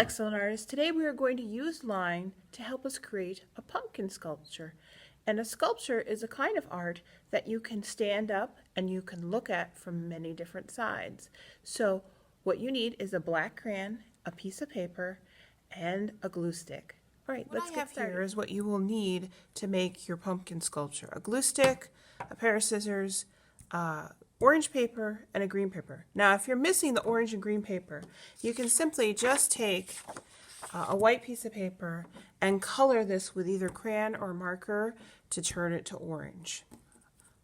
excellent artists. Today we are going to use line to help us create a pumpkin sculpture. And a sculpture is a kind of art that you can stand up and you can look at from many different sides. So what you need is a black crayon, a piece of paper, and a glue stick. All right, let's get started. Here is what you will need to make your pumpkin sculpture. A glue stick, a pair of scissors, orange paper, and a green paper. Now, if you're missing the orange and green paper, you can simply just take a white piece of paper and color this with either crayon or marker to turn it to orange.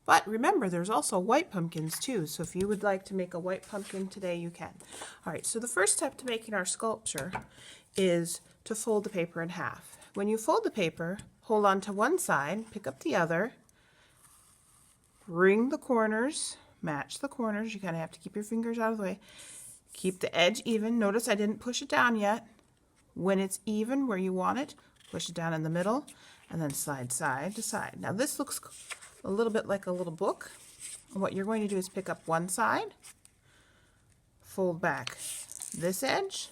But remember, there's also white pumpkins too, so if you would like to make a white pumpkin today, you can. All right, so the first step to making our sculpture is to fold the paper in half. When you fold the paper, hold on to one side, pick up the other, bring the corners, match the corners. You kind of have to keep your fingers out of the way. Keep the edge even. Notice I didn't push it down yet. When it's even where you want it, push it down in the middle and then slide side to side. Now this looks a little bit like a little book. What you're going to do is pick up one side, fold back this edge,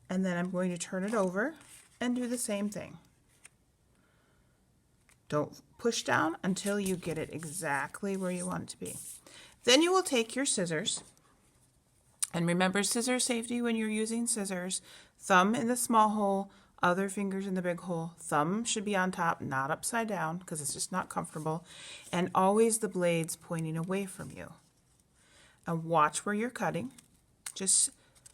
and then I'm going to turn it over and do the same thing. Don't push down until you get it exactly where you want it to be. Then you will take your scissors, and remember scissor safety when you're using scissors. Thumb in the small hole, other fingers in the big hole. Thumb should be on top, not upside down, because it's just not comfortable. And always the blades pointing away from you. And watch where you're cutting. Just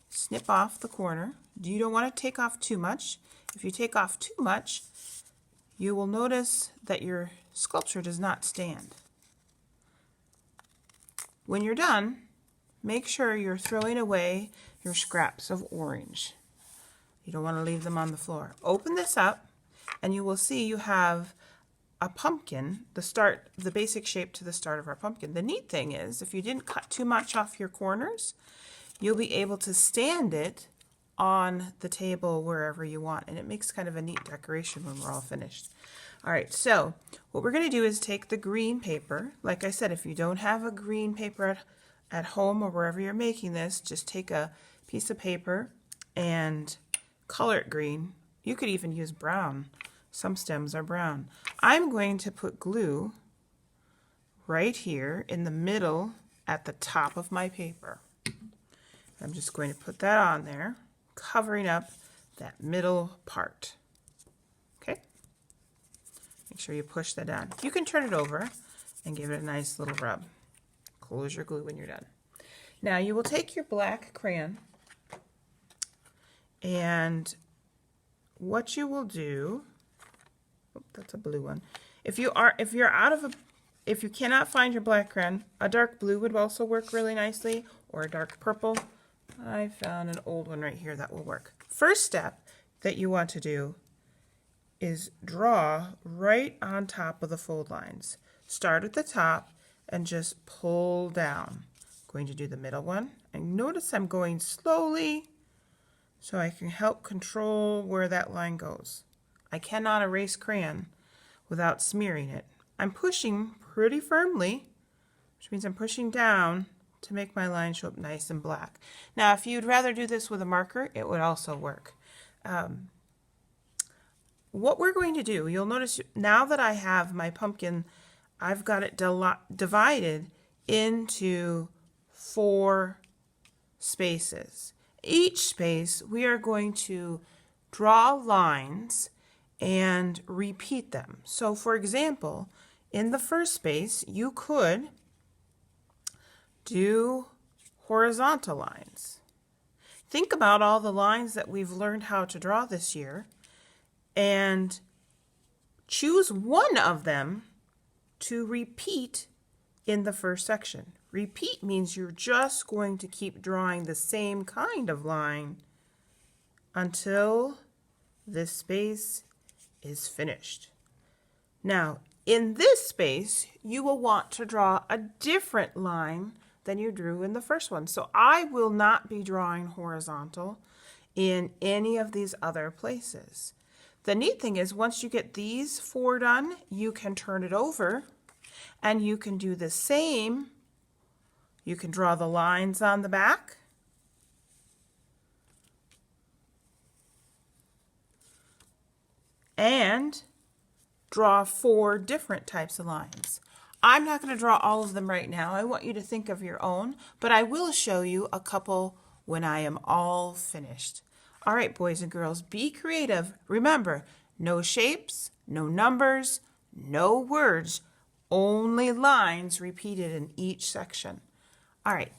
snip off the corner. You don't want to take off too much. If you take off too much, you will notice that your sculpture does not stand. When you're done, make sure you're throwing away your scraps of orange. You don't want to leave them on the floor. Open this up and you will see you have a pumpkin, the basic shape to the start of our pumpkin. The neat thing is, if you didn't cut too much off your corners, you'll be able to stand it on the table wherever you want, and it makes kind of a neat decoration when we're all finished. All right, so what we're going to do is take the green paper. Like I said, if you don't have a green paper at home or wherever you're making this, just take a piece of paper and color it green. You could even use brown. Some stems are brown. I'm going to put glue right here in the middle at the top of my paper. I'm just going to put that on there, covering up that middle part. Okay? Make sure you push that down. You can turn it over and give it a nice little rub. Close your glue when you're done. Now you will take your black crayon, and what you will do, oh, that's a blue one. If you cannot find your black crayon, a dark blue would also work really nicely, or a dark purple. I found an old one right here that will work. First step that you want to do is draw right on top of the fold lines. Start at the top and just pull down. I'm going to do the middle one. And notice I'm going slowly so I can help control where that line goes. I cannot erase crayon without smearing it. I'm pushing pretty firmly, which means I'm pushing down to make my line show up nice and black. Now, if you'd rather do this with a marker, it would also work. What we're going to do, you'll notice now that I have my pumpkin, I've got it divided into 4 spaces. Each space, we are going to draw lines and repeat them. So, for example, in the first space, you could do horizontal lines. Think about all the lines that we've learned how to draw this year and choose one of them to repeat in the first section. Repeat means you're just going to keep drawing the same kind of line until this space is finished. Now, in this space, you will want to draw a different line than you drew in the first one. So I will not be drawing horizontal in any of these other places. The neat thing is once you get these 4 done, you can turn it over and you can do the same. You can draw the lines on the back and draw 4 different types of lines. I'm not going to draw all of them right now. I want you to think of your own, but I will show you a couple when I am all finished. All right, boys and girls, be creative. Remember, no shapes, no numbers, no words, only lines repeated in each section. All right.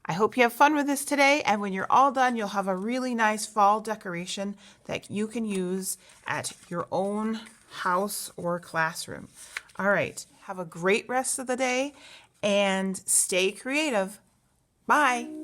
I hope you have fun with this today, and when you're all done, you'll have a really nice fall decoration that you can use at your own house or classroom. All right, have a great rest of the day and stay creative. Bye.